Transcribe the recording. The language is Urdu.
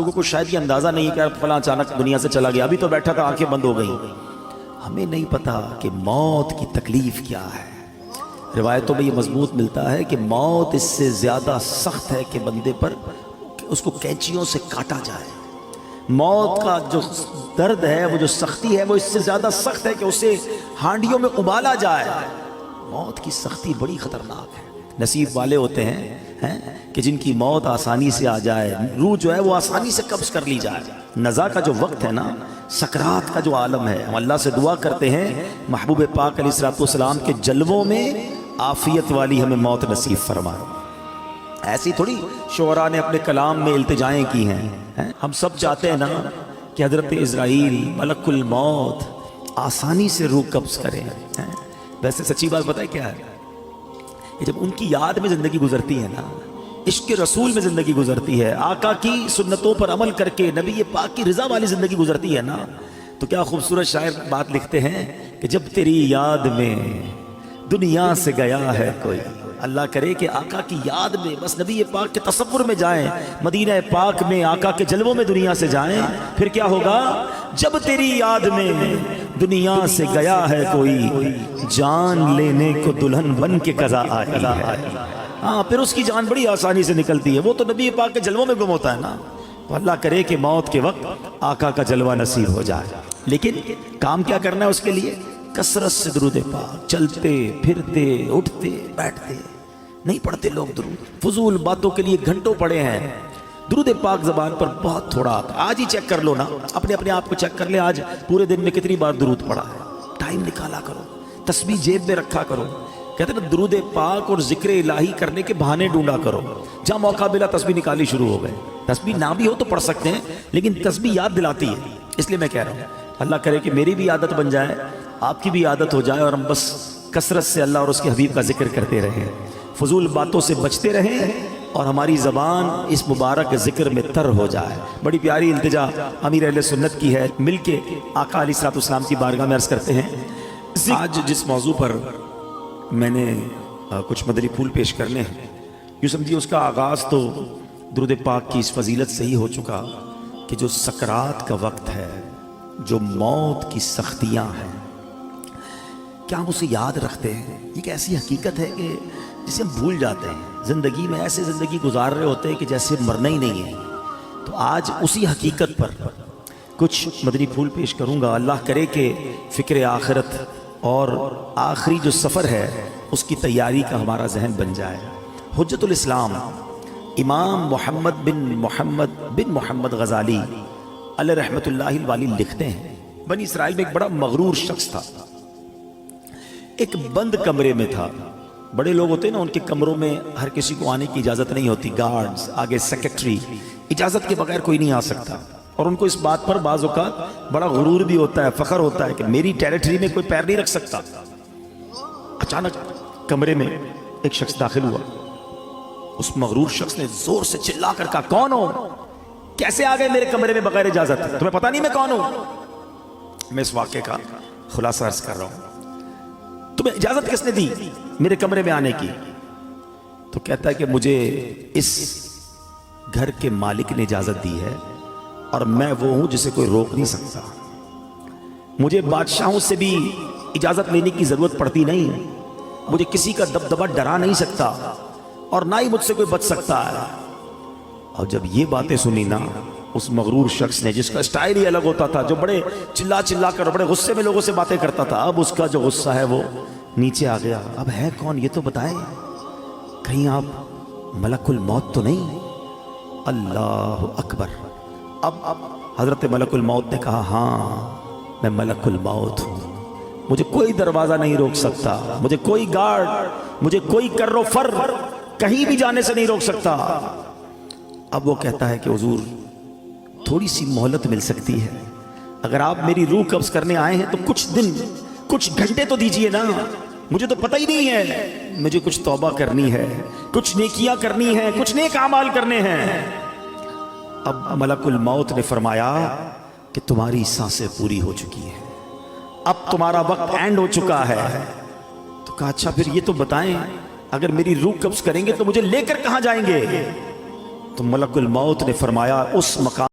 لوگوں کو شاید یہ اندازہ نہیں کہ فلاں اچانک دنیا سے چلا گیا، ابھی تو بیٹھا تھا آنکھیں بند ہو گئیں۔ ہمیں نہیں پتا کہ موت کی تکلیف کیا ہے۔ روایتوں میں یہ مضبوط ملتا ہے کہ موت اس سے زیادہ سخت ہے کہ بندے پر اس کو کینچیوں سے کاٹا جائے۔ موت کا جو درد ہے، وہ جو سختی ہے، وہ اس سے زیادہ سخت ہے کہ اسے ہانڈیوں میں ابالا جائے۔ موت کی سختی بڑی خطرناک ہے۔ نصیب والے ہوتے ہیں کہ جن کی موت آسانی سے آ جائے، روح جو ہے وہ آسانی سے قبض کر لی جائے۔ نزا کا جو وقت ہے نا، سکرات کا جو عالم ہے، ہم اللہ سے دعا کرتے ہیں محبوب پاک علیہ السلام کے جلووں میں عافیت والی ہمیں موت نصیب فرمائے۔ ایسی تھوڑی شعراء نے اپنے کلام میں التجائیں کی ہیں۔ ہم سب چاہتے ہیں نا کہ حضرت عزرائیل ملک الموت آسانی سے روح قبض کریں۔ ویسے سچی بات پتہ ہے کیا ہے کہ جب ان کی یاد میں زندگی گزرتی ہے نا، عشق رسول میں زندگی گزرتی ہے، آقا کی سنتوں پر عمل کر کے نبی پاک کی رضا والی زندگی گزرتی ہے نا، تو کیا خوبصورت شاعر بات لکھتے ہیں کہ جب تیری یاد میں دنیا سے گیا ہے کوئی، اللہ کرے کہ آقا کی یاد میں بس نبی پاک کے تصور میں جائیں، مدینہ پاک میں آقا کے جلووں میں دنیا سے جائیں، پھر کیا ہوگا؟ جب تیری یاد میں دنیا سے گیا ہے کوئی، جان لینے کو دلہن بن کے قضا آئی ہے۔ ہاں، پھر اس کی جان بڑی آسانی سے نکلتی ہے، وہ تو نبی پاک کے جلووں میں گم ہوتا ہے نا۔ تو اللہ کرے کہ موت کے وقت آقا کا جلوہ نصیب ہو جائے۔ لیکن کام کیا کرنا ہے اس کے لیے؟ کثرت سے درود پاک، چلتے پھرتے اٹھتے بیٹھتے۔ نہیں پڑھتے لوگ درود، فضول باتوں کے لیے گھنٹوں پڑھے ہیں۔ درود پاک زبان پر بہت تھوڑا آتا ہے۔ آج ہی چیک کر لو نا، اپنے آپ کو چیک کر لے، آج پورے دن میں کتنی بار درود پڑھا ہے۔ ٹائم نکالا کرو، تسبیح جیب میں رکھا کرو۔ کہتے ہیں نا درود پاک اور ذکر الہی کرنے کے بہانے ڈھونڈا کرو۔ جہاں موقع ملا تسبیح نکالی شروع ہو گئے۔ تسبیح نہ بھی ہو تو پڑھ سکتے ہیں، لیکن تسبیح یاد دلاتی ہے۔ اس لیے میں کہہ رہا ہوں اللہ کرے کہ میری بھی عادت بن جائے، آپ کی بھی عادت ہو جائے، اور ہم بس کثرت سے اللہ اور اس کے حبیب کا ذکر کرتے رہیں، فضول باتوں سے بچتے رہیں، اور ہماری زبان اس مبارک ذکر میں تر ہو جائے۔ بڑی پیاری التجا امیر اہل سنت کی ہے، مل کے آقا علیہ السلام کی بارگاہ میں عرض کرتے ہیں۔ آج جس موضوع پر میں نے کچھ مدنی پھول پیش کرنے ہیں، یوں سمجھیے اس کا آغاز تو درود پاک کی اس فضیلت سے ہی ہو چکا کہ جو سکرات کا وقت ہے، جو موت کی سختیاں ہیں، کیا ہم اسے یاد رکھتے ہیں؟ یہ ایک ایسی حقیقت ہے کہ جسے ہم بھول جاتے ہیں۔ زندگی میں ایسے زندگی گزار رہے ہوتے ہیں کہ جیسے مرنا ہی نہیں ہے۔ تو آج اسی حقیقت پر کچھ مدنی پھول پیش کروں گا۔ اللہ کرے کہ فکر آخرت اور آخری جو سفر ہے اس کی تیاری کا ہمارا ذہن بن جائے۔ حجت الاسلام امام محمد بن محمد غزالی علیہ رحمت اللہ الوالی لکھتے ہیں، بنی اسرائیل میں ایک بڑا مغرور شخص تھا، ایک بند کمرے میں تھا۔ بڑے لوگ ہوتے ہیں نا، ان کے کمروں میں ہر کسی کو آنے کی اجازت نہیں ہوتی، گارڈز آگے سیکرٹری، اجازت کے بغیر کوئی نہیں آ سکتا۔ اور ان کو اس بات پر بعض اوقات بڑا غرور بھی ہوتا ہے، فخر ہوتا ہے کہ میری ٹیریٹری میں کوئی پیر نہیں رکھ سکتا۔ اچانک کمرے میں ایک شخص داخل ہوا۔ اس مغرور شخص نے زور سے چلا کر کہا، کون ہو؟ کیسے آ گئے میرے کمرے میں بغیر اجازت؟ تمہیں پتہ نہیں میں کون ہوں؟ میں اس واقعے کا خلاصہ عرض کر رہا ہوں۔ تمہیں اجازت کس نے دی میرے کمرے میں آنے کی؟ تو کہتا ہے کہ مجھے اس گھر کے مالک نے اجازت دی ہے، اور میں وہ ہوں جسے کوئی روک نہیں سکتا۔ مجھے بادشاہوں سے بھی اجازت لینے کی ضرورت پڑتی نہیں، مجھے کسی کا دبدبہ ڈرا نہیں سکتا، اور نہ ہی مجھ سے کوئی بچ سکتا ہے۔ اور جب یہ باتیں سنی نا اس مغرور شخص نے، جس کا سٹائل ہی الگ ہوتا تھا، جو بڑے چلا کر بڑے غصے میں لوگوں سے باتیں کرتا تھا، اب اس کا جو غصہ ہے وہ نیچے آ گیا۔ اب ہے کون یہ تو بتائیں، کہیں آپ ملک الموت تو نہیں؟ اللہ اکبر۔ اب حضرت ملک الموت نے کہا، ہاں میں ملک الموت ہوں، مجھے کوئی دروازہ نہیں روک سکتا، مجھے کوئی گارڈ، مجھے کوئی کر و فر کہیں بھی جانے سے نہیں روک سکتا۔ اب وہ کہتا ہے کہ حضور تھوڑی سی مہلت مل سکتی ہے، اگر آپ میری روح قبض کرنے آئے ہیں تو کچھ دن کچھ گھنٹے تو دیجئے نا، مجھے تو پتہ ہی نہیں ہے، مجھے کچھ توبہ کرنی ہے، کچھ نیکیاں کرنی ہیں، کچھ نیک اعمال کرنے ہیں۔ اب ملک الموت نے فرمایا کہ تمہاری سانسیں پوری ہو چکی ہیں، اب تمہارا وقت اینڈ ہو چکا ہے۔ تو کہا اچھا پھر یہ تو بتائیں، اگر میری روح قبض کریں گے تو مجھے لے کر کہاں جائیں گے؟ تو ملک الموت نے فرمایا اس مقام